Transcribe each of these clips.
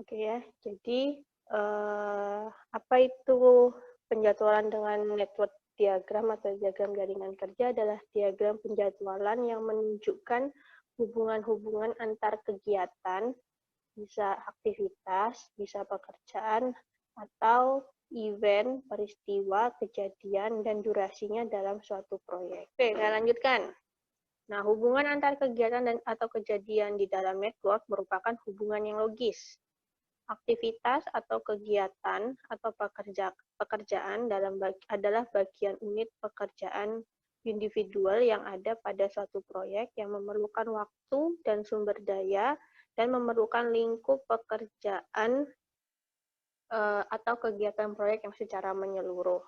Oke ya, jadi apa itu penjadwalan dengan network diagram atau diagram jaringan kerja adalah diagram penjadwalan yang menunjukkan hubungan-hubungan antar kegiatan, bisa aktivitas, bisa pekerjaan, atau event, peristiwa, kejadian, dan durasinya dalam suatu proyek. Oke, saya lanjutkan. Nah, hubungan antar kegiatan dan atau kejadian di dalam network merupakan hubungan yang logis. Aktivitas atau kegiatan atau pekerjaan adalah bagian unit pekerjaan individual yang ada pada suatu proyek yang memerlukan waktu dan sumber daya dan memerlukan lingkup pekerjaan atau kegiatan proyek yang secara menyeluruh.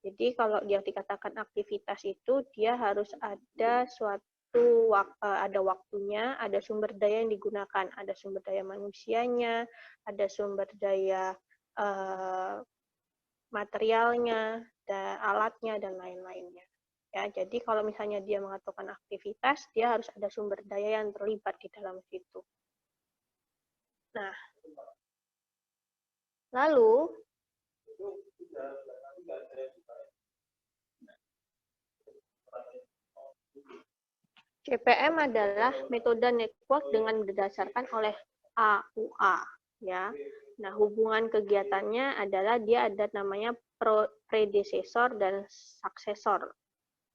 Jadi kalau dia dikatakan aktivitas itu dia harus ada ada waktunya, ada sumber daya yang digunakan, ada sumber daya manusianya, ada sumber daya materialnya, dan alatnya dan lain-lainnya. Ya, jadi kalau misalnya dia mengatakan aktivitas, dia harus ada sumber daya yang terlibat di dalam situ. Nah, lalu CPM adalah metode network dengan berdasarkan oleh AUA, ya. Nah, hubungan kegiatannya adalah dia ada namanya predecessor dan successor.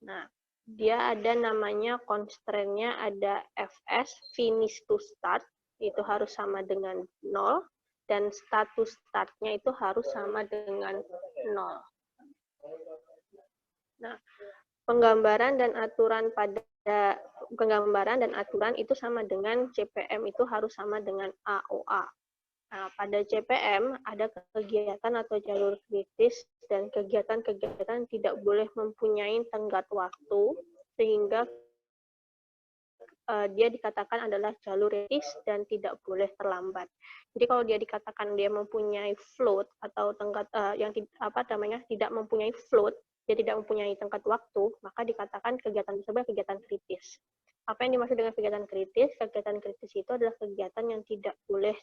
Nah, dia ada namanya constraint-nya ada FS, finish to start, itu harus sama dengan 0, dan status start-nya itu harus sama dengan 0. Nah, penggambaran dan aturan itu sama dengan CPM itu harus sama dengan AOA. Nah, pada CPM ada kegiatan atau jalur kritis dan kegiatan-kegiatan tidak boleh mempunyai tenggat waktu sehingga dia dikatakan adalah jalur kritis dan tidak boleh terlambat. Jadi kalau dia dikatakan dia mempunyai float atau tenggat yang tidak mempunyai float, dia tidak mempunyai tenggat waktu, maka dikatakan kegiatan tersebut kegiatan kritis. Apa yang dimaksud dengan kegiatan kritis? Kegiatan kritis itu adalah kegiatan yang tidak boleh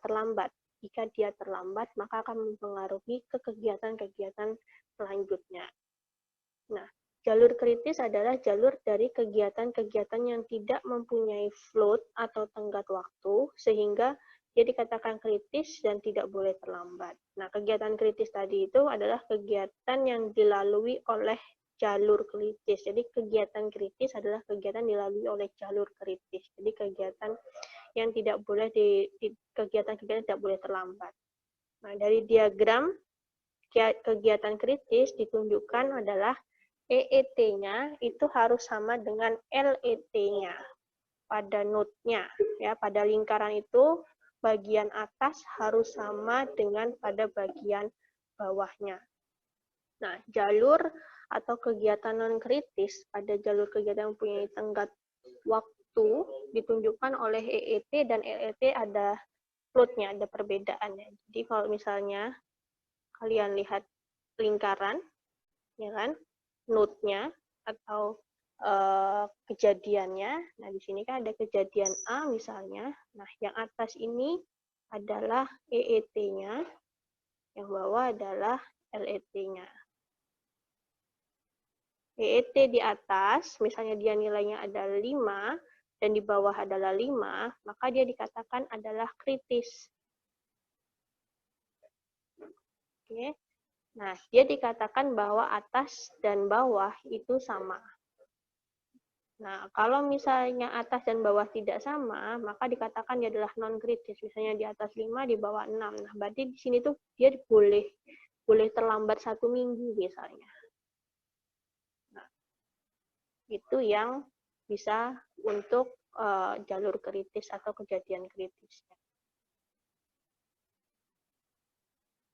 terlambat. Jika dia terlambat, maka akan mempengaruhi ke kegiatan-kegiatan selanjutnya. Nah, jalur kritis adalah jalur dari kegiatan-kegiatan yang tidak mempunyai float atau tenggat waktu, sehingga dia dikatakan kritis dan tidak boleh terlambat. Nah, kegiatan kritis tadi itu adalah kegiatan yang dilalui oleh jalur kritis. Jadi, kegiatan kritis adalah kegiatan dilalui oleh jalur kritis. Jadi, kegiatan yang tidak boleh kegiatan-kegiatan tidak boleh terlambat. Nah, dari diagram kegiatan kritis ditunjukkan adalah EET-nya itu harus sama dengan LET-nya pada node-nya. Ya, pada lingkaran itu bagian atas harus sama dengan pada bagian bawahnya. Nah, jalur atau kegiatan non-kritis pada jalur kegiatan yang mempunyai tenggat waktu ditunjukkan oleh EET dan LET ada float-nya, ada perbedaannya. Jadi kalau misalnya kalian lihat lingkaran, ya kan, node-nya atau kejadiannya. Nah, di sini kan ada kejadian A misalnya. Nah, yang atas ini adalah EET-nya, yang bawah adalah LET-nya. EET di atas, misalnya dia nilainya ada 5, dan di bawah adalah 5, maka dia dikatakan adalah kritis. Oke. Nah, dia dikatakan bahwa atas dan bawah itu sama. Nah, kalau misalnya atas dan bawah tidak sama, maka dikatakan dia adalah non-kritis. Misalnya di atas 5, di bawah 6. Nah, berarti di sini tuh dia boleh terlambat 1 minggu misalnya. Nah, itu yang bisa untuk jalur kritis atau kejadian kritisnya.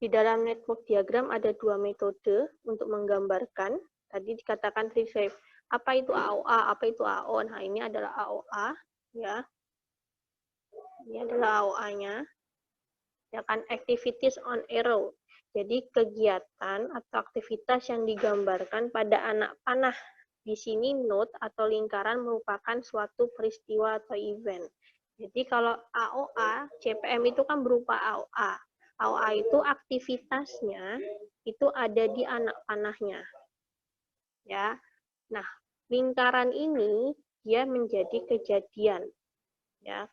Di dalam network diagram ada 2 metode untuk menggambarkan. Tadi dikatakan revive. Apa itu AOA? Apa itu AO? Nah, ini adalah AOA, ya. Ini adalah AOA-nya. Ya kan, activities on arrow. Jadi kegiatan atau aktivitas yang digambarkan pada anak panah. Di sini node atau lingkaran merupakan suatu peristiwa atau event. Jadi kalau AOA, CPM itu kan berupa AOA. AOA itu aktivitasnya itu ada di anak panahnya. Ya. Nah, lingkaran ini dia menjadi kejadian. Ya,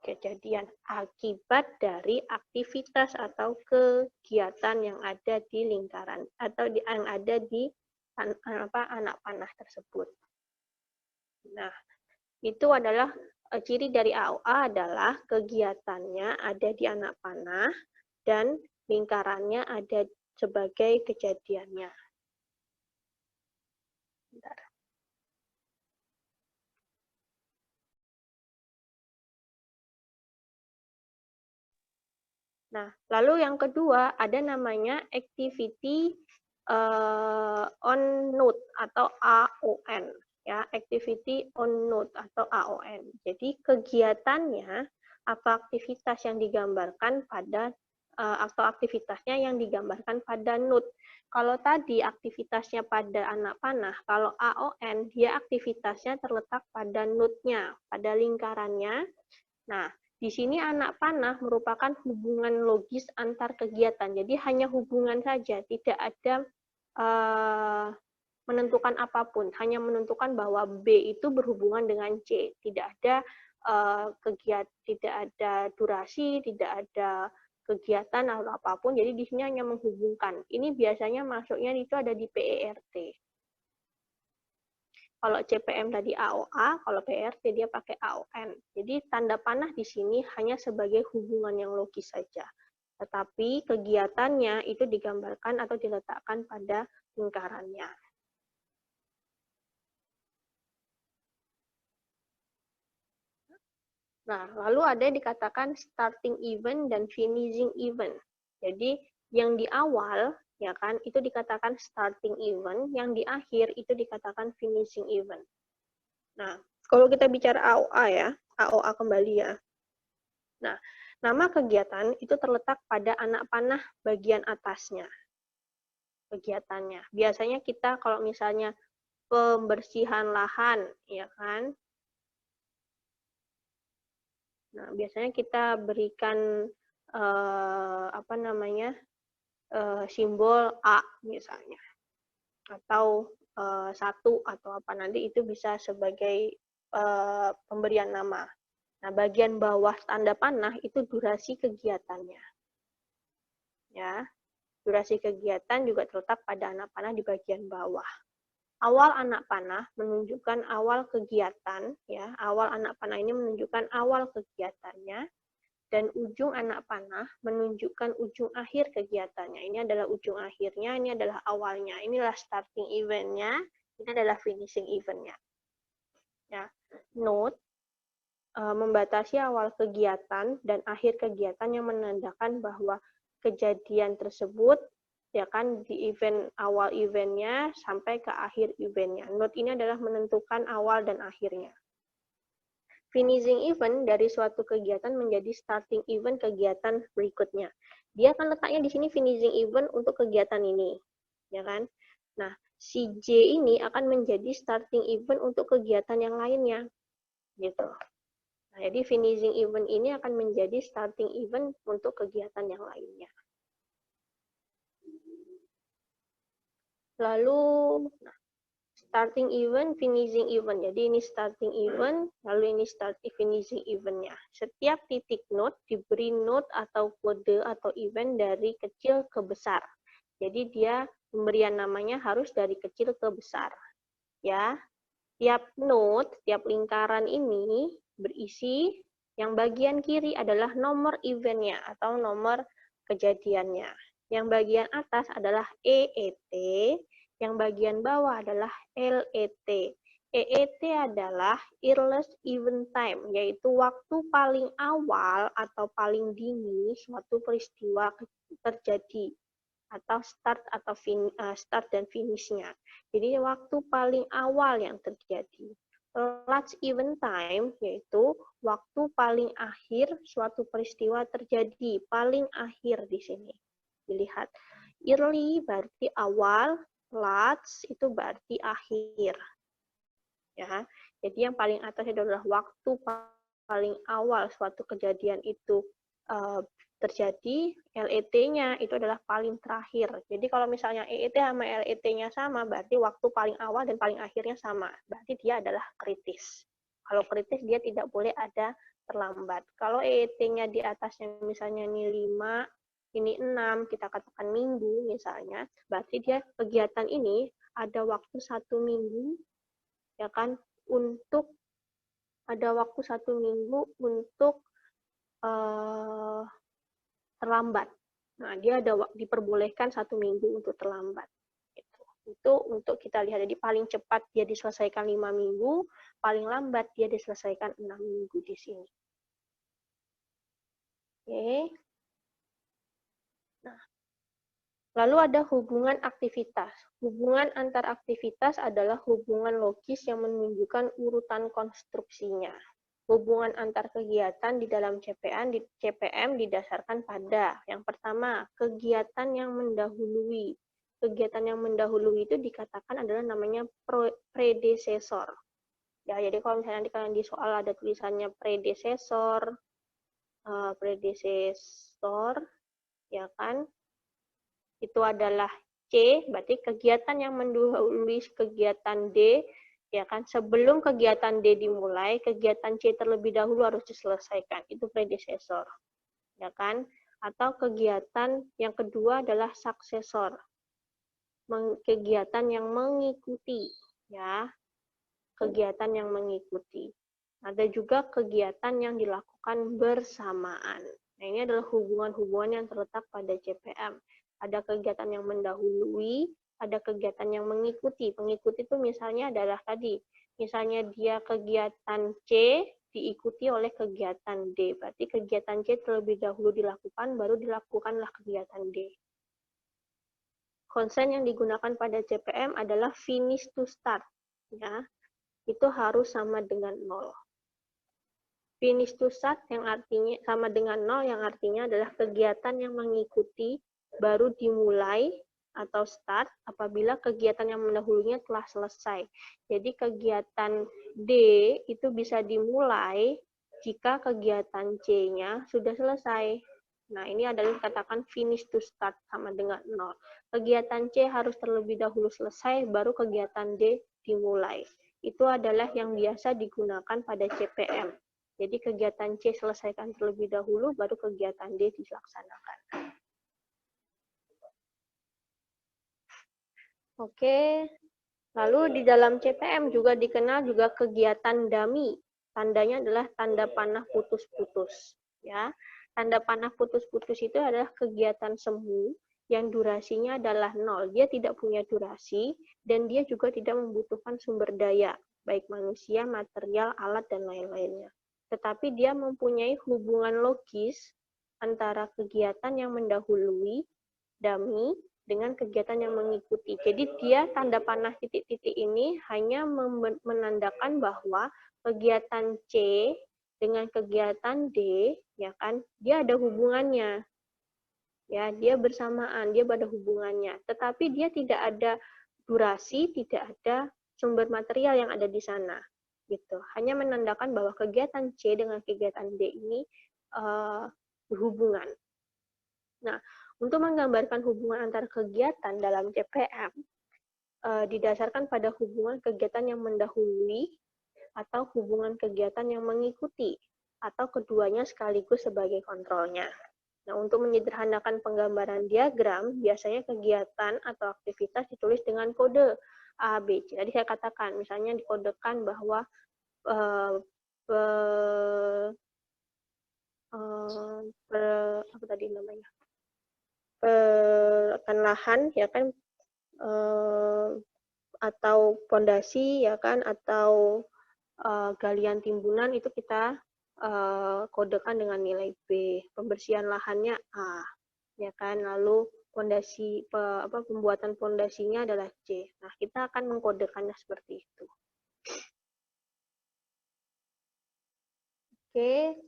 kejadian akibat dari aktivitas atau kegiatan yang ada di lingkaran atau yang ada di anak panah tersebut. Nah, itu adalah ciri dari AOA adalah kegiatannya ada di anak panah dan lingkarannya ada sebagai kejadiannya. Bentar. Nah, lalu yang kedua ada namanya activity on node atau AON, ya, activity on node atau AON. Jadi kegiatannya atau aktivitas yang digambarkan pada atau aktivitasnya yang digambarkan pada node. Kalau tadi aktivitasnya pada anak panah, kalau AON dia aktivitasnya terletak pada node-nya, pada lingkarannya. Nah, di sini anak panah merupakan hubungan logis antar kegiatan. Jadi hanya hubungan saja, tidak ada menentukan apapun. Hanya menentukan bahwa B itu berhubungan dengan C. Tidak ada kegiatan, tidak ada durasi, tidak ada kegiatan atau apapun. Jadi di sini hanya menghubungkan. Ini biasanya masuknya itu ada di PERT. Kalau CPM tadi AOA, kalau PRT dia pakai AON. Jadi tanda panah di sini hanya sebagai hubungan yang logis saja. Tetapi kegiatannya itu digambarkan atau diletakkan pada lingkarannya. Nah, lalu ada yang dikatakan starting event dan finishing event. Jadi yang di awal ya kan itu dikatakan starting event, yang di akhir itu dikatakan finishing event. Nah, kalau kita bicara AOA ya, AOA kembali ya. Nah, nama kegiatan itu terletak pada anak panah bagian atasnya. Kegiatannya. Biasanya kita kalau misalnya pembersihan lahan, ya kan? Nah, biasanya kita berikan simbol A misalnya, atau 1 atau apa nanti itu bisa sebagai pemberian nama. Nah, bagian bawah tanda panah itu durasi kegiatannya. Ya, durasi kegiatan juga terletak pada anak panah di bagian bawah. Awal anak panah menunjukkan awal kegiatan, ya. Awal anak panah ini menunjukkan awal kegiatannya, dan ujung anak panah menunjukkan ujung akhir kegiatannya. Ini adalah ujung akhirnya, ini adalah awalnya. Inilah starting event-nya, ini adalah finishing event-nya. Ya. Note membatasi awal kegiatan dan akhir kegiatan yang menandakan bahwa kejadian tersebut ya kan di event awal eventnya sampai ke akhir eventnya. Note ini adalah menentukan awal dan akhirnya. Finishing event dari suatu kegiatan menjadi starting event kegiatan berikutnya. Dia akan letaknya di sini finishing event untuk kegiatan ini, ya kan? Nah, si J ini akan menjadi starting event untuk kegiatan yang lainnya, gitu. Nah, jadi finishing event ini akan menjadi starting event untuk kegiatan yang lainnya. Lalu, starting event, finishing event. Jadi ini starting event, lalu ini finishing event-nya. Setiap titik node diberi node atau kode atau event dari kecil ke besar. Jadi dia pemberian namanya harus dari kecil ke besar. Ya, tiap node, tiap lingkaran ini berisi yang bagian kiri adalah nomor event-nya atau nomor kejadiannya. Yang bagian atas adalah EET, yang bagian bawah adalah LET. EET adalah earliest event time, yaitu waktu paling awal atau paling dini suatu peristiwa terjadi, atau start dan finish-nya. Jadi waktu paling awal yang terjadi. Last event time yaitu waktu paling akhir suatu peristiwa terjadi, paling akhir di sini. Dilihat. Early berarti awal, last itu berarti akhir. ya. Jadi yang paling atas adalah waktu paling awal suatu kejadian itu terjadi, LET-nya itu adalah paling terakhir. Jadi kalau misalnya EET sama LET-nya sama, berarti waktu paling awal dan paling akhirnya sama. Berarti dia adalah kritis. Kalau kritis dia tidak boleh ada terlambat. Kalau EET-nya di atasnya misalnya ini 5, ini 6, kita katakan minggu misalnya, berarti dia kegiatan ini ada waktu 1 minggu, ya kan, untuk ada waktu 1 minggu untuk terlambat. Nah, dia ada diperbolehkan 1 minggu untuk terlambat. Itu untuk kita lihat. Jadi paling cepat dia diselesaikan 5 minggu, paling lambat dia diselesaikan 6 minggu di sini. Oke. Nah, lalu ada hubungan aktivitas. Hubungan antar aktivitas adalah hubungan logis yang menunjukkan urutan konstruksinya. Hubungan antar kegiatan di dalam CPM didasarkan pada yang pertama, kegiatan yang mendahului. Kegiatan yang mendahului itu dikatakan adalah namanya predesesor. Ya, jadi kalau misalnya nanti kalian di soal ada tulisannya predesesor, ya kan? Itu adalah C, berarti kegiatan yang mendahului kegiatan D, ya kan, sebelum kegiatan D dimulai, kegiatan C terlebih dahulu harus diselesaikan. Itu predesesor. Ya kan? Atau kegiatan yang kedua adalah suksesor. Kegiatan yang mengikuti, ya. Kegiatan yang mengikuti. Ada juga kegiatan yang dilakukan bersamaan. Nah, ini adalah hubungan-hubungan yang terletak pada CPM. Ada kegiatan yang mendahului, ada kegiatan yang mengikuti. Mengikuti itu misalnya adalah tadi, misalnya dia kegiatan C diikuti oleh kegiatan D. Berarti kegiatan C terlebih dahulu dilakukan, baru dilakukanlah kegiatan D. Konsen yang digunakan pada CPM adalah finish to start. Ya, itu harus sama dengan 0. Finish to start yang artinya sama dengan 0, yang artinya adalah kegiatan yang mengikuti baru dimulai atau start apabila kegiatan yang mendahulunya telah selesai. Jadi kegiatan D itu bisa dimulai jika kegiatan C-nya sudah selesai. Nah, ini adalah dikatakan finish to start sama dengan 0. Kegiatan C harus terlebih dahulu selesai, baru kegiatan D dimulai. Itu adalah yang biasa digunakan pada CPM. Jadi kegiatan C selesaikan terlebih dahulu, baru kegiatan D dilaksanakan. Oke, lalu di dalam CPM juga dikenal juga kegiatan dummy. Tandanya adalah tanda panah putus-putus. Ya, tanda panah putus-putus itu adalah kegiatan semu yang durasinya adalah 0. Dia tidak punya durasi dan dia juga tidak membutuhkan sumber daya, baik manusia, material, alat, dan lain-lainnya. Tetapi dia mempunyai hubungan logis antara kegiatan yang mendahului, dummy, dengan kegiatan yang mengikuti. Jadi dia tanda panah titik-titik ini hanya menandakan bahwa kegiatan C dengan kegiatan D, ya kan, dia ada hubungannya. Ya, dia bersamaan, dia pada hubungannya. Tetapi dia tidak ada durasi, tidak ada sumber material yang ada di sana. Gitu. Hanya menandakan bahwa kegiatan C dengan kegiatan D ini berhubungan. Nah, untuk menggambarkan hubungan antar kegiatan dalam CPM, didasarkan pada hubungan kegiatan yang mendahului atau hubungan kegiatan yang mengikuti, atau keduanya sekaligus sebagai kontrolnya. Nah, untuk menyederhanakan penggambaran diagram, biasanya kegiatan atau aktivitas ditulis dengan kode A, B, C. Tadi saya katakan, misalnya dikodekan bahwa apa tadi namanya? Lahan, ya kan, atau pondasi, ya kan, atau galian timbunan itu kita kodekan dengan nilai B. Pembersihan lahannya A, ya kan. Lalu pondasi pembuatan pondasinya adalah C. Nah, kita akan mengkodekannya seperti itu. Oke.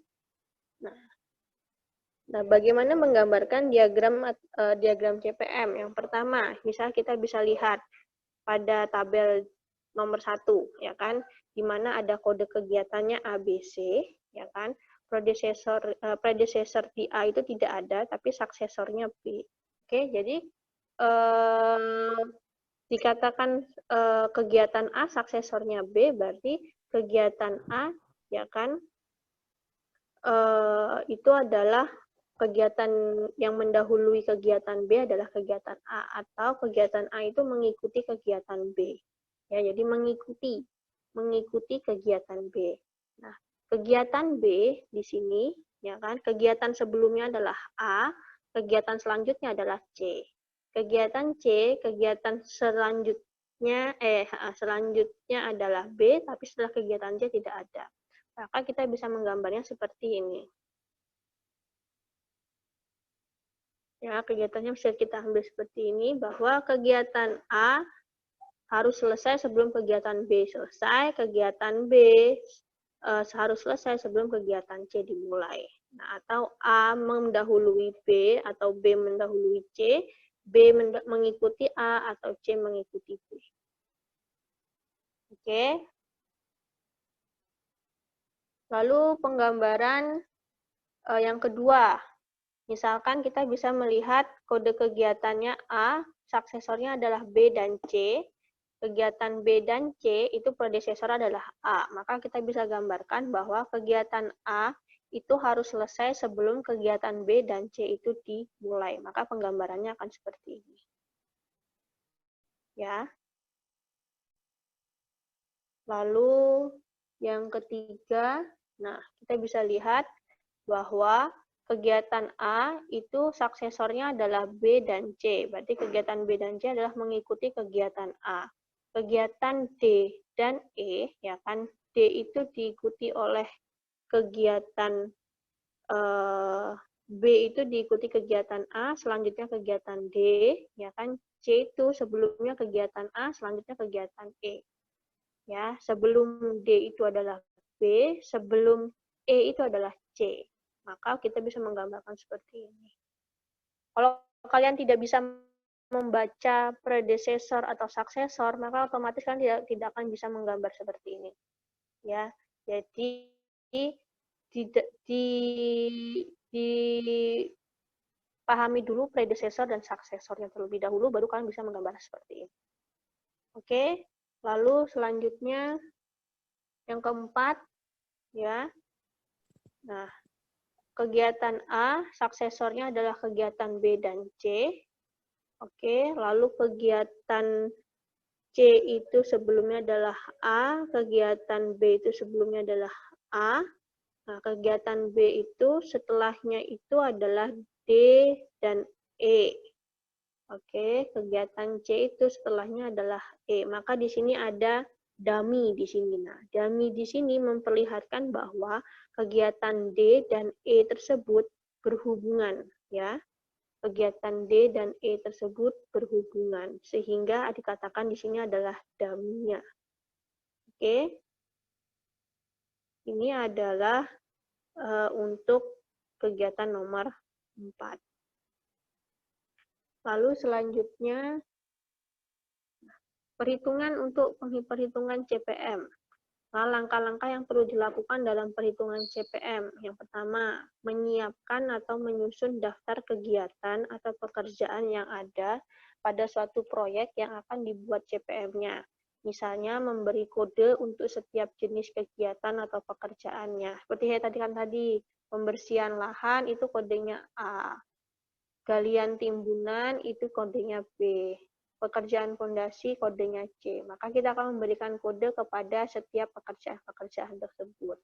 Nah, bagaimana menggambarkan diagram CPM? Yang pertama, misal kita bisa lihat pada tabel nomor 1, ya kan, di mana ada kode kegiatannya ABC, ya kan? Predecessor di A itu tidak ada, tapi suksesornya B. Oke, jadi dikatakan kegiatan A suksesornya B, berarti kegiatan A, ya kan, itu adalah kegiatan yang mendahului kegiatan B adalah kegiatan A, atau kegiatan A itu mengikuti kegiatan B. Ya, jadi mengikuti kegiatan B. Nah, kegiatan B di sini, ya kan, kegiatan sebelumnya adalah A, kegiatan selanjutnya adalah C. Kegiatan C, kegiatan selanjutnya adalah B, tapi setelah kegiatan C tidak ada. Maka kita bisa menggambarnya seperti ini. Ya, kegiatannya bisa kita ambil seperti ini, bahwa kegiatan A harus selesai sebelum kegiatan B selesai, kegiatan B harus selesai sebelum kegiatan C dimulai. Nah, atau A mendahului B, atau B mendahului C, B mengikuti A, atau C mengikuti B. Oke. Lalu penggambaran yang kedua. Misalkan kita bisa melihat kode kegiatannya A, suksesornya adalah B dan C. Kegiatan B dan C itu predecessor adalah A. Maka kita bisa gambarkan bahwa kegiatan A itu harus selesai sebelum kegiatan B dan C itu dimulai. Maka penggambarannya akan seperti ini. Ya. Lalu yang ketiga, nah kita bisa lihat bahwa kegiatan A itu suksesornya adalah B dan C. Berarti kegiatan B dan C adalah mengikuti kegiatan A. Kegiatan D dan E, ya kan, D itu diikuti oleh kegiatan B itu diikuti kegiatan A, selanjutnya kegiatan D, ya kan, C itu sebelumnya kegiatan A, selanjutnya kegiatan E. Ya, sebelum D itu adalah B, sebelum E itu adalah C. Maka kita bisa menggambarkan seperti ini. Kalau kalian tidak bisa membaca predecessor atau suksesor, maka otomatis kan tidak akan bisa menggambar seperti ini. Ya, jadi dipahami dulu predecessor dan suksesornya terlebih dahulu, baru kalian bisa menggambar seperti ini. Oke, lalu selanjutnya yang keempat, ya. Nah, kegiatan A, suksesornya adalah kegiatan B dan C. Oke, lalu kegiatan C itu sebelumnya adalah A, kegiatan B itu sebelumnya adalah A. Nah, kegiatan B itu setelahnya itu adalah D dan E. Oke, kegiatan C itu setelahnya adalah E. Maka di sini ada dummy di sini. Nah, dummy di sini memperlihatkan bahwa kegiatan D dan E tersebut berhubungan, ya. Kegiatan D dan E tersebut berhubungan, sehingga dikatakan di sini adalah dummy-nya. Oke. Ini adalah untuk kegiatan nomor 4. Lalu selanjutnya perhitungan untuk perhitungan CPM. Nah, langkah-langkah yang perlu dilakukan dalam perhitungan CPM. Yang pertama, menyiapkan atau menyusun daftar kegiatan atau pekerjaan yang ada pada suatu proyek yang akan dibuat CPM-nya. Misalnya, memberi kode untuk setiap jenis kegiatan atau pekerjaannya. Seperti saya tadi, pembersihan lahan itu kodenya A. Galian timbunan itu kodenya B. Pekerjaan fondasi kodenya C. Maka kita akan memberikan kode kepada setiap pekerjaan tersebut.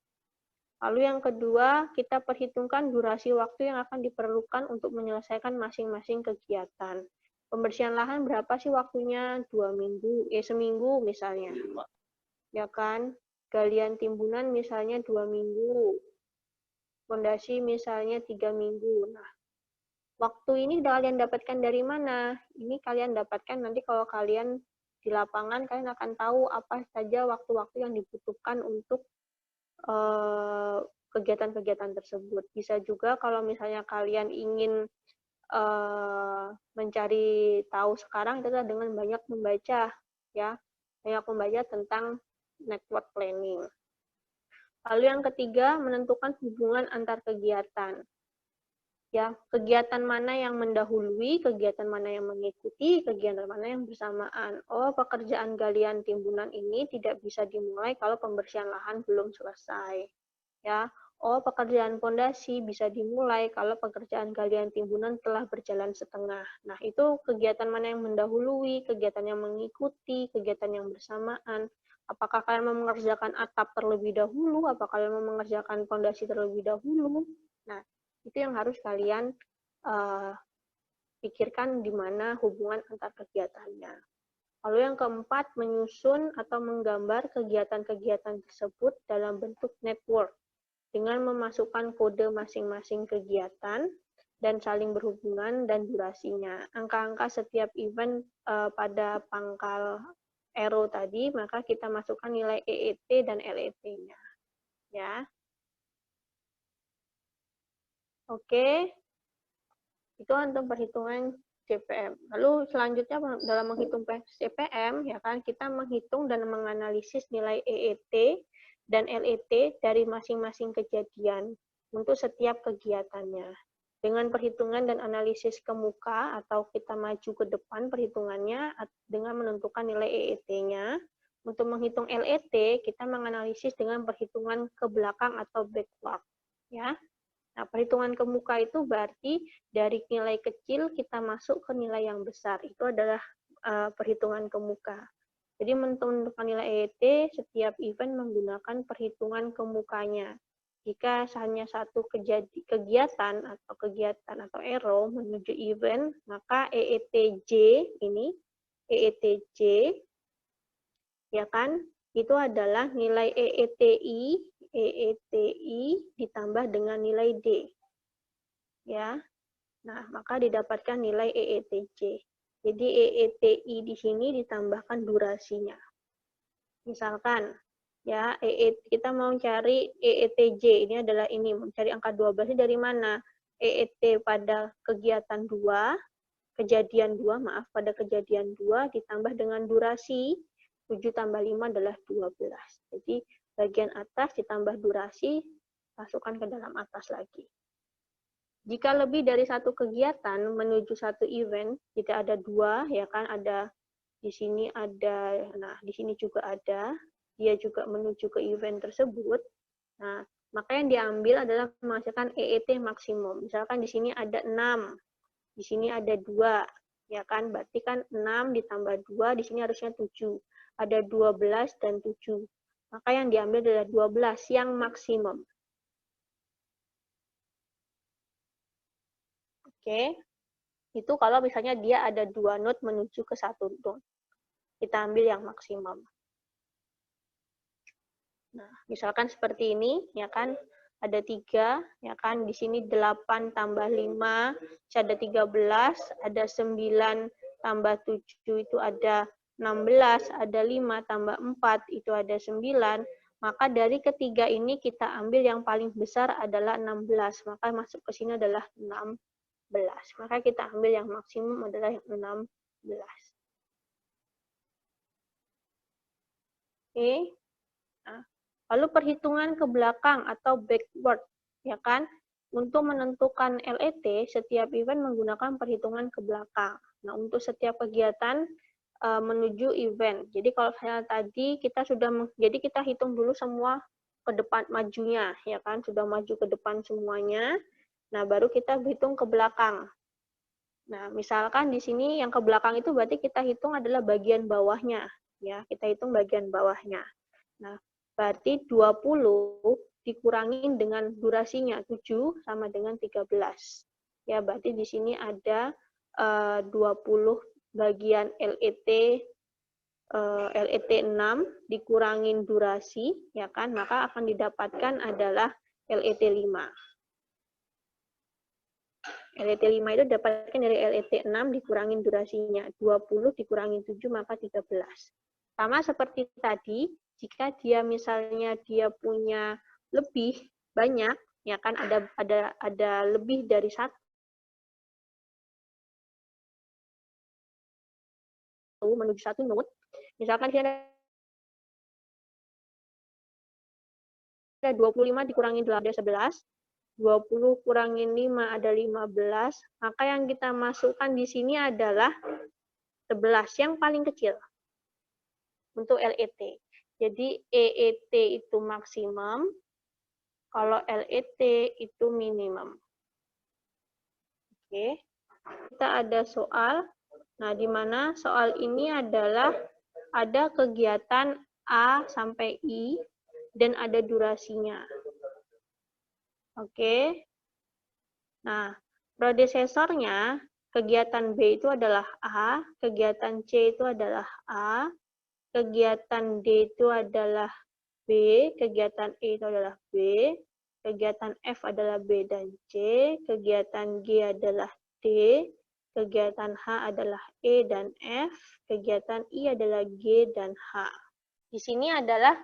Lalu yang kedua, kita perhitungkan durasi waktu yang akan diperlukan untuk menyelesaikan masing-masing kegiatan. Pembersihan lahan berapa sih waktunya? 2 minggu, seminggu misalnya. Ya kan? Galian timbunan misalnya 2 minggu. Fondasi misalnya 3 minggu. Nah, waktu ini kalian dapatkan dari mana? Ini kalian dapatkan nanti kalau kalian di lapangan, kalian akan tahu apa saja waktu-waktu yang dibutuhkan untuk kegiatan-kegiatan tersebut. Bisa juga kalau misalnya kalian ingin mencari tahu sekarang, itu adalah dengan banyak membaca, ya, banyak membaca tentang network planning. Lalu yang ketiga, menentukan hubungan antar kegiatan. Ya, kegiatan mana yang mendahului, kegiatan mana yang mengikuti, kegiatan mana yang bersamaan. Oh, pekerjaan galian timbunan ini tidak bisa dimulai kalau pembersihan lahan belum selesai. Ya, oh, pekerjaan pondasi bisa dimulai kalau pekerjaan galian timbunan telah berjalan setengah. Nah, itu kegiatan mana yang mendahului, kegiatan yang mengikuti, kegiatan yang bersamaan. Apakah kalian mau mengerjakan atap terlebih dahulu? Apakah kalian mau mengerjakan pondasi terlebih dahulu? Nah, itu yang harus kalian pikirkan di mana hubungan antar kegiatannya. Lalu yang keempat, menyusun atau menggambar kegiatan-kegiatan tersebut dalam bentuk network dengan memasukkan kode masing-masing kegiatan dan saling berhubungan dan durasinya. Angka-angka setiap event pada pangkal arrow tadi, maka kita masukkan nilai EET dan LET-nya. Ya. Oke, itu untuk perhitungan CPM. Lalu selanjutnya dalam menghitung CPM, ya kan, kita menghitung dan menganalisis nilai EET dan LET dari masing-masing kejadian untuk setiap kegiatannya. Dengan perhitungan dan analisis ke muka atau kita maju ke depan perhitungannya dengan menentukan nilai EET-nya. Untuk menghitung LET, kita menganalisis dengan perhitungan ke belakang atau backward. Ya. Nah, perhitungan ke muka itu berarti dari nilai kecil kita masuk ke nilai yang besar. Itu adalah perhitungan ke muka. Jadi menentukan nilai EET, setiap event menggunakan perhitungan ke mukanya. Jika hanya satu kegiatan atau arrow menuju event, maka EETJ ini, EETJ, ya kan, itu adalah nilai EETI ditambah dengan nilai D. Ya. Nah, maka didapatkan nilai EETJ. Jadi EETI di sini ditambahkan durasinya. Misalkan ya, kita mau cari EETJ, ini adalah ini, mencari angka 12 dari mana? EET pada kegiatan 2, kejadian 2, maaf, pada kejadian 2 ditambah dengan durasi 7 tambah 5 adalah 12. Jadi bagian atas ditambah durasi, masukkan ke dalam atas lagi. Jika lebih dari satu kegiatan menuju satu event, tidak ada dua, ya kan, ada di sini ada, nah di sini juga ada, dia juga menuju ke event tersebut. Nah, maka yang diambil adalah menghasilkan EET maksimum. Misalkan di sini ada 6, di sini ada 2, ya kan, berarti kan 6 ditambah 2, di sini harusnya 7. Ada 12 dan 7. Maka yang diambil adalah 12 yang maksimum. Oke, itu kalau misalnya dia ada 2 node menuju ke 1 node. Kita ambil yang maksimum. Nah, misalkan seperti ini, ya kan, ada 3, ya kan, di sini 8 tambah 5, ada 13, ada 9 tambah 7, itu ada 16, ada 5 tambah 4, itu ada 9, maka dari ketiga ini kita ambil yang paling besar adalah 16, maka masuk ke sini adalah 16. Maka kita ambil yang maksimum adalah yang 16. Oke. Nah, lalu perhitungan ke belakang atau backward, ya kan? Untuk menentukan LET, setiap event menggunakan perhitungan ke belakang. Nah, untuk setiap kegiatan menuju event. Jadi kalau saya tadi kita sudah, jadi kita hitung dulu semua ke depan majunya, ya kan? Sudah maju ke depan semuanya. Nah, baru kita hitung ke belakang. Nah, misalkan di sini yang ke belakang itu berarti kita hitung adalah bagian bawahnya, ya. Kita hitung bagian bawahnya. Nah, berarti 20 dikurangin dengan durasinya 7 sama dengan 13. Ya, berarti di sini ada 20 bagian LET 6 dikurangin durasi, ya kan? Maka akan didapatkan adalah LET 5. LET 5 itu dapatkan dari LET 6 dikurangin durasinya. 20 dikurangin 7 maka 13. Sama seperti tadi, jika dia misalnya dia punya lebih banyak, ya kan, ada lebih dari satu menuju satu node, misalkan dia ada 25 dikurangi 8 ada 11. 20 kurangin 5 ada 15. Maka yang kita masukkan di sini adalah 11 yang paling kecil untuk LET. Jadi EET itu maksimum, kalau LET itu minimum. Oke. Kita ada soal. Nah, di mana soal ini adalah ada kegiatan A sampai I dan ada durasinya. Oke. Nah, predesesornya kegiatan B itu adalah A, kegiatan C itu adalah A, kegiatan D itu adalah B, kegiatan E itu adalah B, kegiatan F adalah B dan C, kegiatan G adalah D, kegiatan H adalah E dan F, kegiatan I adalah G dan H. Di sini adalah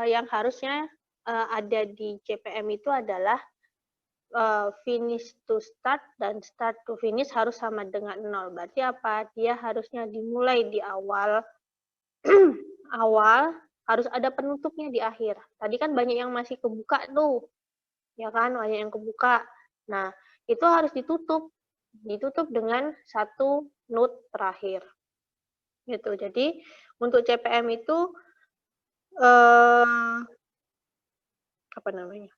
yang harusnya ada di CPM itu adalah finish to start dan start to finish harus sama dengan 0. Berarti apa? Dia harusnya dimulai di awal, awal, harus ada penutupnya di akhir. Tadi kan banyak yang masih kebuka tuh, ya kan? Banyak yang kebuka. Nah, itu harus ditutup dengan satu note terakhir. Gitu. Jadi untuk CPM itu apa namanya?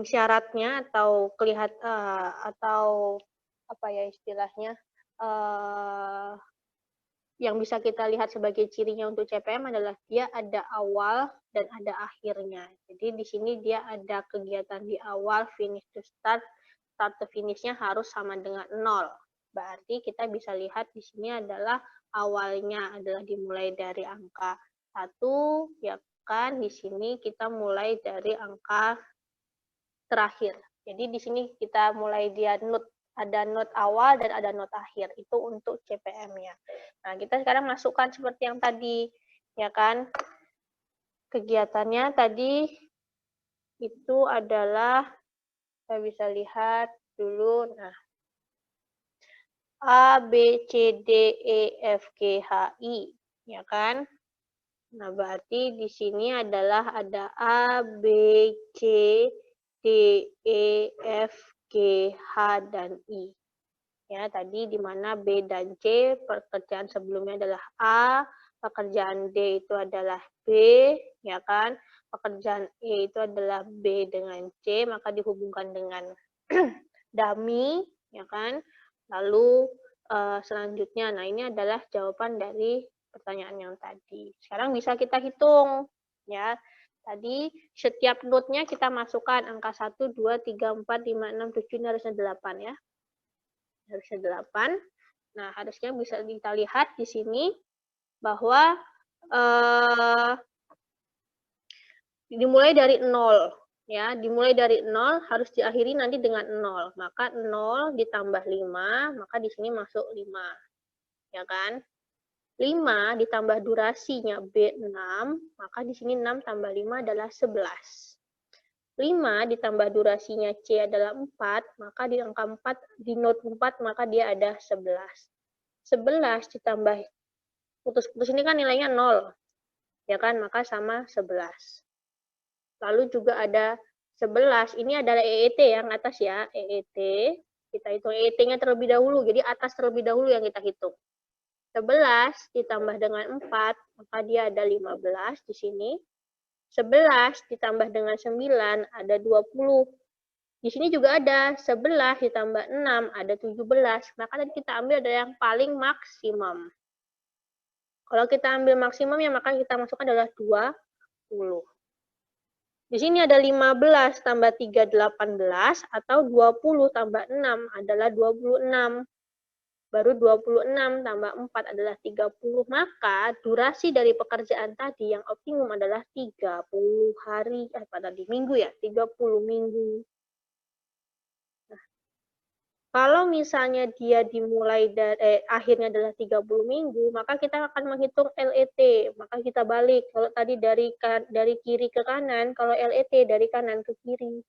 Syaratnya atau atau apa ya istilahnya yang bisa kita lihat sebagai cirinya untuk CPM adalah dia ada awal dan ada akhirnya. Jadi di sini dia ada kegiatan di awal, finish to start, start to finish-nya harus sama dengan 0. Berarti kita bisa lihat di sini adalah awalnya adalah dimulai dari angka 1, ya kan? Di sini kita mulai dari angka terakhir. Jadi di sini kita mulai dia note, ada note awal dan ada note akhir. Itu untuk CPM-nya. Nah, kita sekarang masukkan seperti yang tadi, ya kan? Kegiatannya tadi itu adalah, kita bisa lihat dulu, nah, A, B, C, D, E, F, G, H, I, ya kan? Nah, berarti di sini adalah ada A, B, C, D, E, F, G, H, dan I. Ya, tadi di mana B dan C, pekerjaan sebelumnya adalah A, pekerjaan D itu adalah B, ya kan? Pekerjaan E itu adalah B dengan C, maka dihubungkan dengan dummy, ya kan? Lalu selanjutnya, nah ini adalah jawaban dari pertanyaan yang tadi. Sekarang bisa kita hitung, ya. Tadi setiap note-nya kita masukkan angka 1, 2, 3, 4, 5, 6, 7, ini harusnya 8 ya. Harusnya 8. Nah, harusnya bisa kita lihat di sini bahwa dimulai dari 0. Ya, dimulai dari 0 harus diakhiri nanti dengan 0. Maka 0 ditambah 5, maka di sini masuk 5. Ya kan? 5 ditambah durasinya B6, maka di sini 6 tambah 5 adalah 11. 5 ditambah durasinya C adalah 4, maka di angka 4, di note 4, maka dia ada 11. 11 ditambah, putus-putus ini kan nilainya 0, ya kan? Maka sama 11. Lalu juga ada 11, ini adalah EET yang atas ya, EET. Kita hitung EET-nya terlebih dahulu, jadi atas terlebih dahulu yang kita hitung. 11 ditambah dengan 4, maka dia ada 15 di sini. 11 ditambah dengan 9, ada 20. Di sini juga ada 11 ditambah 6, ada 17. Maka tadi kita ambil ada yang paling maksimum. Kalau kita ambil maksimumnya, maka kita masukkan adalah 20. Di sini ada 15 tambah 3, 18, atau 20 tambah 6 adalah 26. Baru 26 tambah 4 adalah 30. Maka durasi dari pekerjaan tadi yang optimum adalah 30 hari, minggu ya, 30 minggu. Nah, kalau misalnya dia dimulai dari akhirnya adalah 30 minggu, maka kita akan menghitung LET. Maka kita balik. Kalau tadi dari kiri ke kanan, kalau LET dari kanan ke kiri.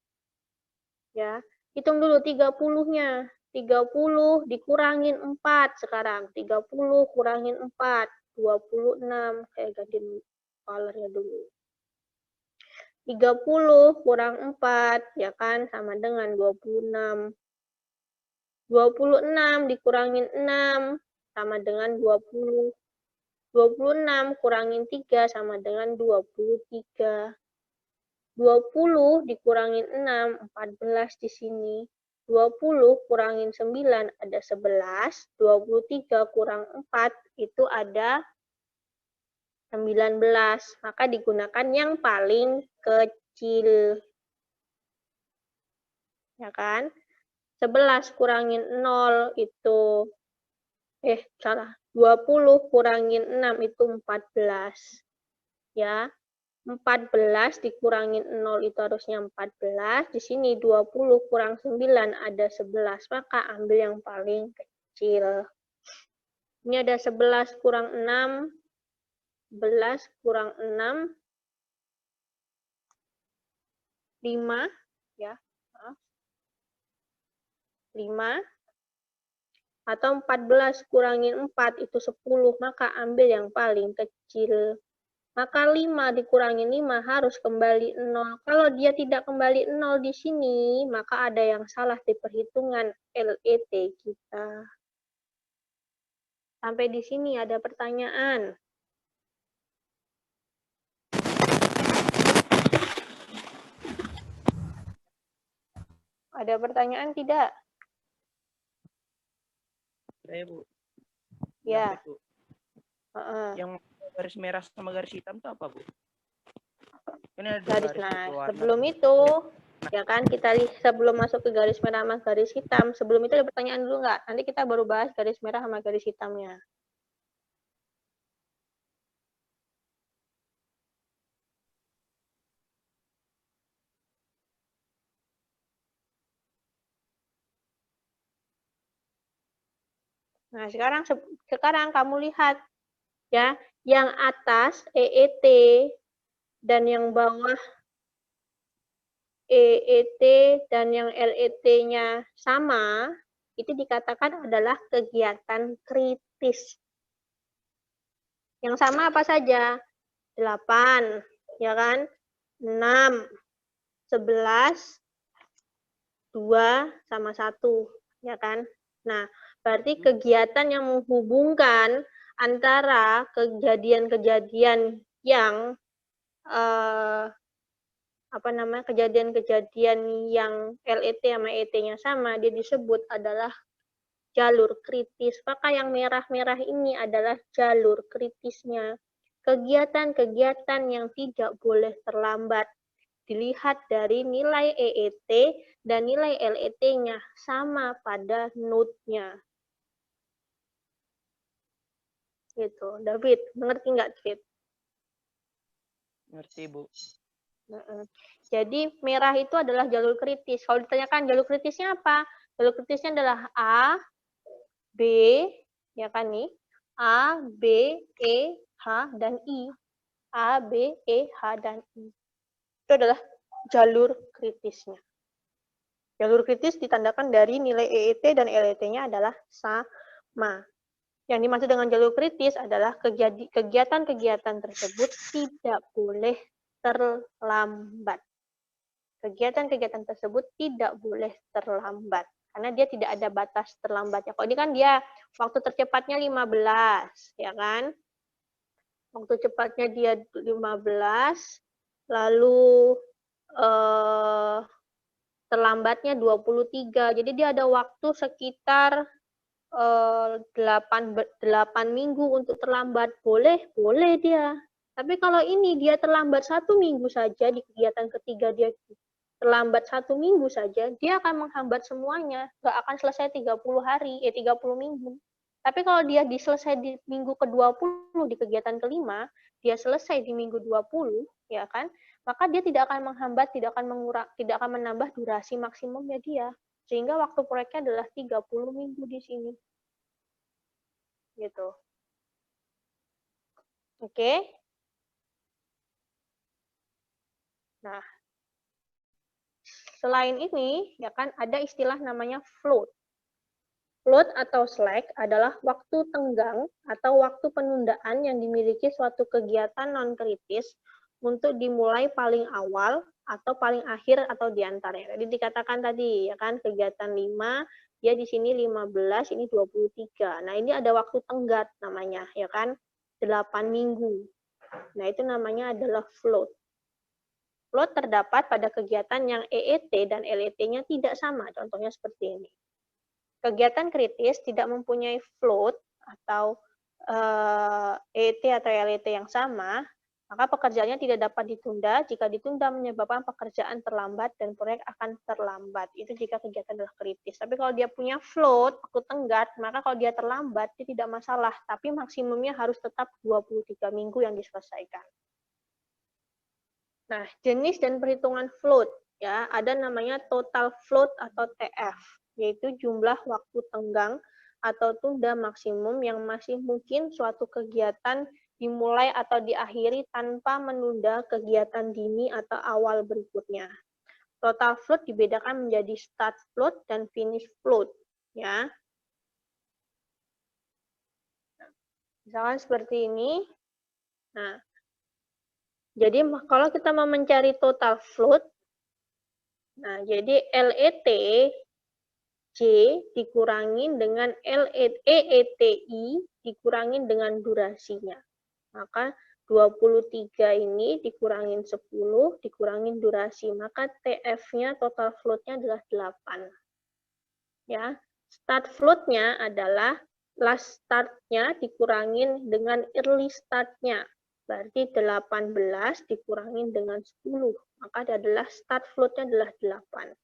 Ya, hitung dulu 30-nya. 30 dikurangin 4 sekarang. 30 kurangin 4, 26. Kayak ganti color-nya dulu. 30 kurang 4, ya kan, sama dengan 26. 26 dikurangin 6, sama dengan 20. 26 kurangin 3, sama dengan 23. 20 dikurangin 6, 14 di sini. 20 kurangin 9, ada 11. 23 kurang 4, itu ada 19. Maka digunakan yang paling kecil. Ya kan? 11 kurangin 0 itu, salah. 20 kurangin 6 itu 14. Ya. 14 dikurangin 0 itu harusnya 14. Di sini 20 kurang 9 ada 11. Maka ambil yang paling kecil. Ini ada 11 kurang 6. 11 kurang 6. 5. Ya. 5. Atau 14 kurangin 4 itu 10. Maka ambil yang paling kecil. Maka 5 dikurangin 5 harus kembali 0. Kalau dia tidak kembali 0 di sini, maka ada yang salah di perhitungan LET kita. Sampai di sini ada pertanyaan. Ada pertanyaan tidak? Saya, Bu. Ya. Bu. Yang garis merah sama garis hitam itu apa, Bu? Ini ada garis sebelum itu, ya kan, kita sebelum masuk ke garis merah sama garis hitam, sebelum itu ada pertanyaan dulu nggak? Nanti kita baru bahas garis merah sama garis hitamnya. Nah, sekarang kamu lihat ya, yang atas EET dan yang bawah EET dan yang LET-nya sama, itu dikatakan adalah kegiatan kritis. Yang sama apa saja? 8, ya kan? 6, 11, 2 sama 1, ya kan? Nah, berarti kegiatan yang menghubungkan antara kejadian-kejadian yang kejadian-kejadian yang LET sama ET-nya sama, dia disebut adalah jalur kritis. Maka yang merah-merah ini adalah jalur kritisnya. Kegiatan-kegiatan yang tidak boleh terlambat. Dilihat dari nilai EET dan nilai LET-nya sama pada node-nya. Gitu. David, mengerti nggak, David? Ngerti, Bu. Jadi merah itu adalah jalur kritis. Kalau ditanyakan jalur kritisnya apa? Jalur kritisnya adalah A, B, ya kan nih? A, B, E, H, dan I. A, B, E, H, dan I. Itu adalah jalur kritisnya. Jalur kritis ditandakan dari nilai EET dan LET-nya adalah sama. Yang dimaksud dengan jalur kritis adalah kegiatan-kegiatan tersebut tidak boleh terlambat. Kegiatan-kegiatan tersebut tidak boleh terlambat. Karena dia tidak ada batas terlambatnya. Kalau ini kan dia waktu tercepatnya 15, ya kan? Waktu cepatnya dia 15, lalu terlambatnya 23. Jadi dia ada waktu sekitar 8 minggu untuk terlambat. Boleh dia. Tapi kalau ini dia terlambat 1 minggu saja, di kegiatan ketiga dia terlambat 1 minggu saja, dia akan menghambat semuanya. Nggak akan selesai 30 minggu. Tapi kalau dia selesai di minggu ke-20, di kegiatan kelima, dia selesai di minggu 20, ya kan? Maka dia tidak akan menghambat, tidak akan menambah durasi maksimumnya dia. Sehingga waktu proyeknya adalah 30 minggu di sini. Gitu. Oke. Nah, selain ini, ya kan, ada istilah namanya float. Float atau slack adalah waktu tenggang atau waktu penundaan yang dimiliki suatu kegiatan non-kritis untuk dimulai paling awal atau paling akhir atau di antaranya. Jadi dikatakan tadi ya kan kegiatan 5, dia di sini 15, ini 23. Nah, ini ada waktu tenggat namanya ya kan 8 minggu. Nah, itu namanya adalah float. Float terdapat pada kegiatan yang EET dan LET-nya tidak sama. Contohnya seperti ini. Kegiatan kritis tidak mempunyai float atau EET atau LET yang sama, maka pekerjaannya tidak dapat ditunda. Jika ditunda menyebabkan pekerjaan terlambat dan proyek akan terlambat. Itu jika kegiatan adalah kritis. Tapi kalau dia punya float, waktu tenggat, maka kalau dia terlambat, dia tidak masalah. Tapi maksimumnya harus tetap 23 minggu yang diselesaikan. Nah, jenis dan perhitungan float. Ya, ada namanya total float atau TF, yaitu jumlah waktu tenggang atau tunda maksimum yang masih mungkin suatu kegiatan dimulai atau diakhiri tanpa menunda kegiatan dini atau awal berikutnya. Total float dibedakan menjadi start float dan finish float. Ya. Misalkan seperti ini. Nah, jadi kalau kita mau mencari total float, nah jadi LET J dikurangin dengan EETI dikurangin dengan durasinya. Maka 23 ini dikurangin 10, dikurangin durasi. Maka TF-nya, total float-nya adalah 8. Ya, start float-nya adalah last start-nya dikurangin dengan early start-nya. Berarti 18 dikurangin dengan 10. Maka adalah start float-nya adalah 8.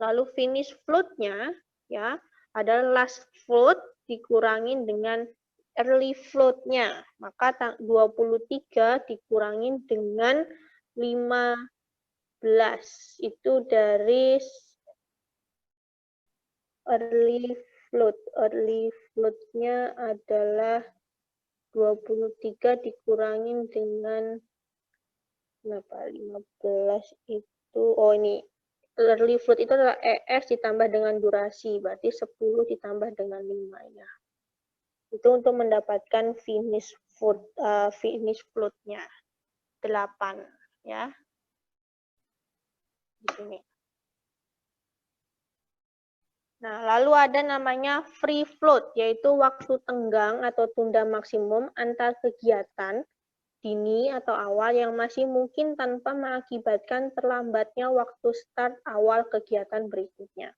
Lalu finish float-nya ya adalah last float dikurangin dengan early float-nya. Maka 23 dikurangin dengan 15. Itu dari early float. Early float-nya adalah 23 dikurangin dengan berapa? 15 itu, oh ini early float itu adalah ES ditambah dengan durasi, berarti 10 ditambah dengan 5 ya. Itu untuk mendapatkan finish float-nya 8 ya. Di sini. Nah, lalu ada namanya free float, yaitu waktu tenggang atau tunda maksimum antar kegiatan dini atau awal yang masih mungkin tanpa mengakibatkan terlambatnya waktu start awal kegiatan berikutnya.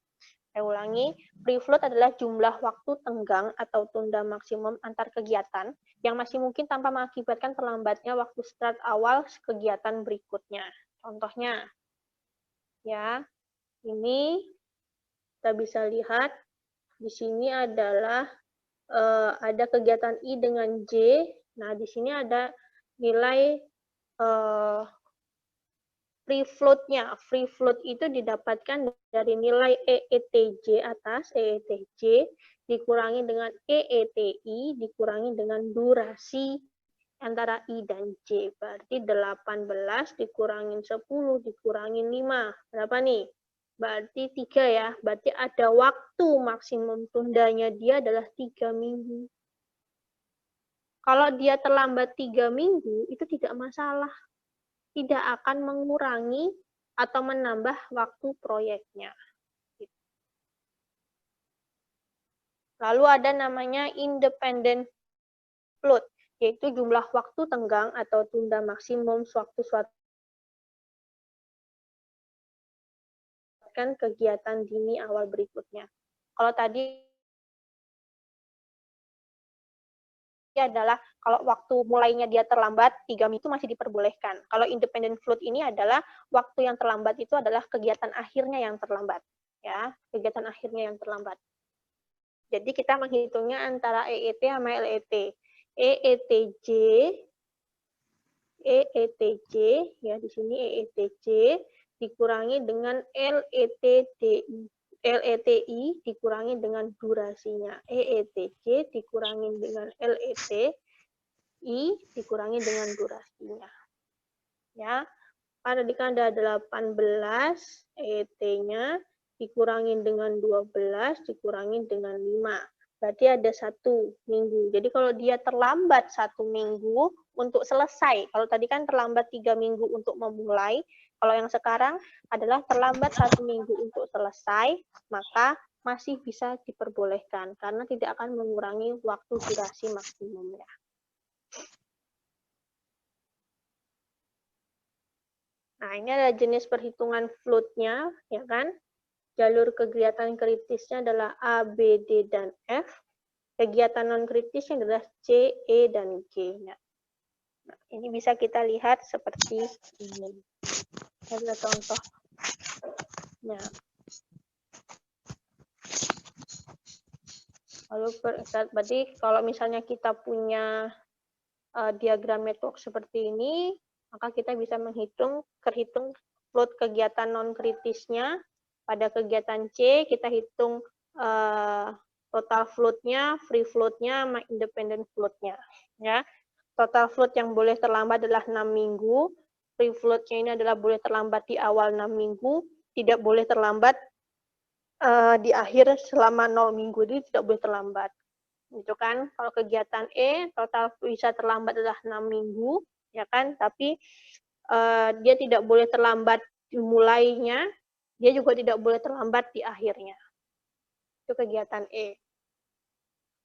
Saya ulangi, free float adalah jumlah waktu tenggang atau tunda maksimum antar kegiatan yang masih mungkin tanpa mengakibatkan terlambatnya waktu start awal kegiatan berikutnya. Contohnya, ya, ini kita bisa lihat di sini adalah ada kegiatan I dengan J. Nah, di sini ada nilai free float-nya. Free float itu didapatkan dari nilai EETJ atas, EETJ dikurangi dengan EETI, dikurangi dengan durasi antara I dan J. Berarti 18 dikurangin 10, dikurangin 5. Berapa nih? Berarti 3 ya. Berarti ada waktu maksimum tundanya dia adalah 3 minggu. Kalau dia terlambat 3 minggu, itu tidak masalah. Tidak akan mengurangi atau menambah waktu proyeknya. Lalu ada namanya independent float, yaitu jumlah waktu tenggang atau tunda maksimum sewaktu-waktu kegiatan dini awal berikutnya. Kalau tadi adalah kalau waktu mulainya dia terlambat 3 minggu itu masih diperbolehkan. Kalau independent float ini adalah waktu yang terlambat itu adalah kegiatan akhirnya yang terlambat, ya, kegiatan akhirnya yang terlambat. Jadi kita menghitungnya antara EET sama LET. EETJ ya di sini EETJ dikurangi dengan LETI dikurangi dengan durasinya. EETJ dikurangi dengan LETI dikurangi dengan durasinya. Ya. Pada dikanda 18 EET-nya dikurangi dengan 12 dikurangi dengan 5. Berarti ada 1 minggu. Jadi kalau dia terlambat 1 minggu, untuk selesai. Kalau tadi kan terlambat 3 minggu untuk memulai, kalau yang sekarang adalah terlambat 1 minggu untuk selesai, maka masih bisa diperbolehkan karena tidak akan mengurangi waktu durasi maksimumnya. Nah, ini adalah jenis perhitungan float-nya, ya kan? Jalur kegiatan kritisnya adalah A, B, D, dan F. Kegiatan non-kritisnya adalah C, E, dan G. Nah, ini bisa kita lihat seperti ini. Ada contoh. Nah, lalu berarti kalau misalnya kita punya diagram network seperti ini, maka kita bisa terhitung float kegiatan non-kritisnya. Pada kegiatan C, kita hitung total float-nya, free float-nya, sama independent float-nya. Ya. Total float yang boleh terlambat adalah 6 minggu. Free float-nya ini adalah boleh terlambat di awal 6 minggu, tidak boleh terlambat di akhir selama 0 minggu, jadi tidak boleh terlambat. Gitu kan? Kalau kegiatan E, total bisa terlambat adalah 6 minggu, ya kan? Tapi dia tidak boleh terlambat dimulainya, dia juga tidak boleh terlambat di akhirnya. Itu kegiatan E.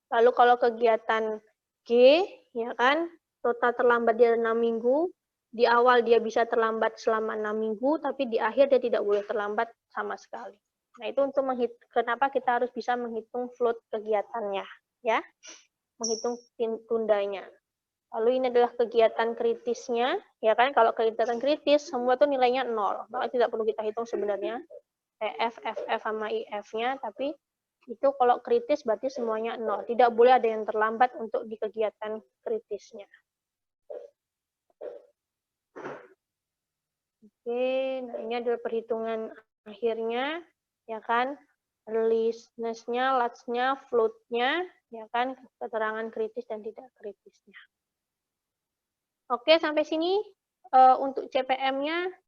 Lalu kalau kegiatan G, ya kan, total terlambat dia 6 minggu, di awal dia bisa terlambat selama 6 minggu, tapi di akhir dia tidak boleh terlambat sama sekali. Nah, itu untuk kenapa kita harus bisa menghitung float kegiatannya, ya, menghitung tundanya. Lalu ini adalah kegiatan kritisnya, ya kan? Kalau kegiatan kritis semua tuh nilainya 0, maka tidak perlu kita hitung sebenarnya F sama IF-nya, tapi itu kalau kritis berarti semuanya 0. Tidak boleh ada yang terlambat untuk di kegiatan kritisnya. Oke, nah ini adalah perhitungan akhirnya, ya kan? Release-nya, latch-nya, float-nya, ya kan? Keterangan kritis dan tidak kritisnya. Oke, sampai sini untuk CPM-nya